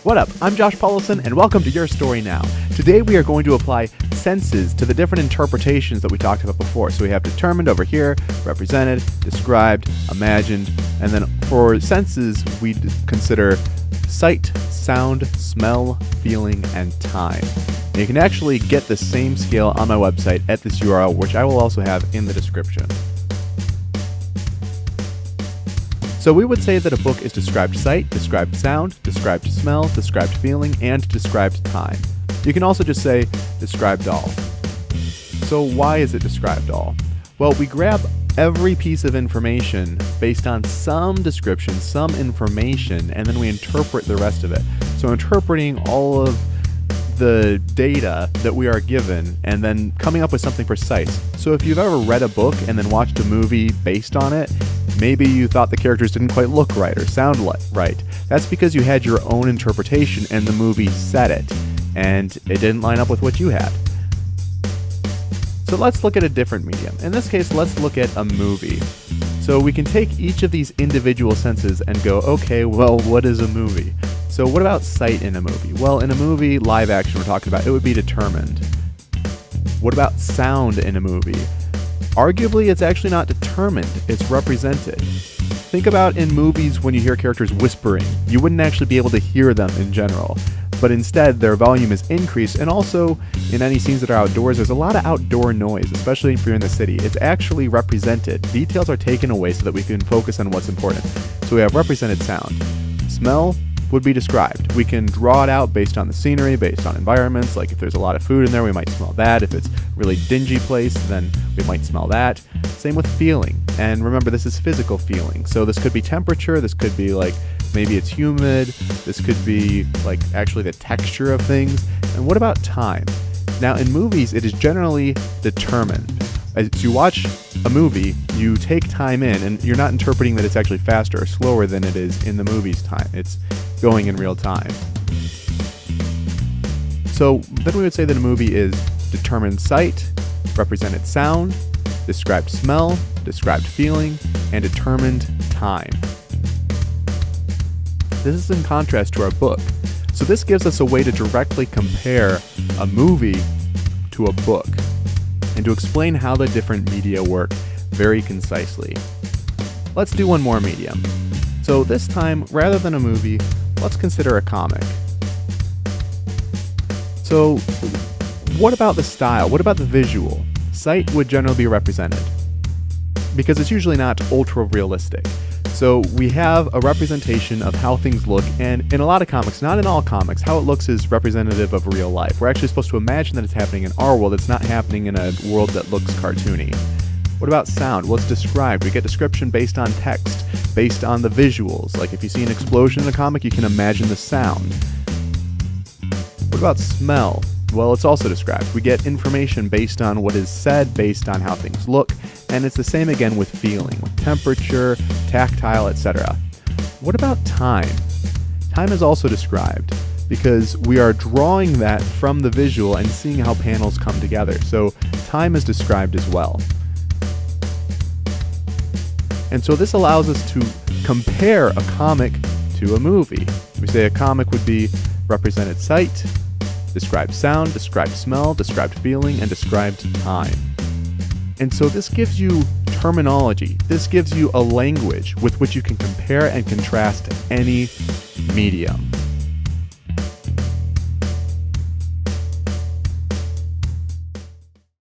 What up? I'm Josh Paulson, and welcome to Your Story Now. Today we are going to apply senses to the different interpretations that we talked about before. So we have determined over here, represented, described, imagined, and then for senses we consider sight, sound, smell, feeling, and time. And you can actually get the same scale on my website at this URL, which I will also have in the description. So we would say that a book is described sight, described sound, described smell, described feeling, and described time. You can also just say described all. So why is it described all? Well, we grab every piece of information based on some description, some information, and then we interpret the rest of it. So interpreting all of the data that we are given and then coming up with something precise. So if you've ever read a book and then watched a movie based on it, maybe you thought the characters didn't quite look right or sound right. That's because you had your own interpretation and the movie said it, and it didn't line up with what you had. So let's look at a different medium. In this case, let's look at a movie. So we can take each of these individual senses and go, okay, well, what is a movie? So what about sight in a movie? Well, in a movie, live action we're talking about, it would be determined. What about sound in a movie? Arguably, it's actually not determined, it's represented. Think about in movies when you hear characters whispering. You wouldn't actually be able to hear them in general, but instead their volume is increased, and also in any scenes that are outdoors, there's a lot of outdoor noise, especially if you're in the city. It's actually represented. Details are taken away so that we can focus on what's important. So we have represented sound. Smell would be described. We can draw it out based on the scenery, based on environments. Like if there's a lot of food in there, we might smell that. If it's a really dingy place, then we might smell that. Same with feeling. And remember, this is physical feeling. So this could be temperature, this could be like maybe it's humid, this could be like actually the texture of things. And what about time? Now in movies, it is generally determined. As you watch a movie, you take time in, and you're not interpreting that it's actually faster or slower than it is in the movie's time. It's going in real time. So then we would say that a movie is determined sight, represented sound, described smell, described feeling, and determined time. This is in contrast to our book. So this gives us a way to directly compare a movie to a book and to explain how the different media work very concisely. Let's do one more medium. So this time, rather than a movie, let's consider a comic. So what about the style? What about the visual? Sight would generally be represented because it's usually not ultra realistic. So we have a representation of how things look, and in a lot of comics, not in all comics, how it looks is representative of real life. We're actually supposed to imagine that it's happening in our world. It's not happening in a world that looks cartoony. What about sound? Well, it's described. We get description based on text, based on the visuals. Like if you see an explosion in a comic, you can imagine the sound. What about smell? Well, it's also described. We get information based on what is said, based on how things look, and it's the same again with feeling, with temperature, tactile, etc. What about time? Time is also described because we are drawing that from the visual and seeing how panels come together. So time is described as well. And so this allows us to compare a comic to a movie. We say a comic would be represented sight, described sound, described smell, described feeling, and described time. And so this gives you terminology. This gives you a language with which you can compare and contrast any medium.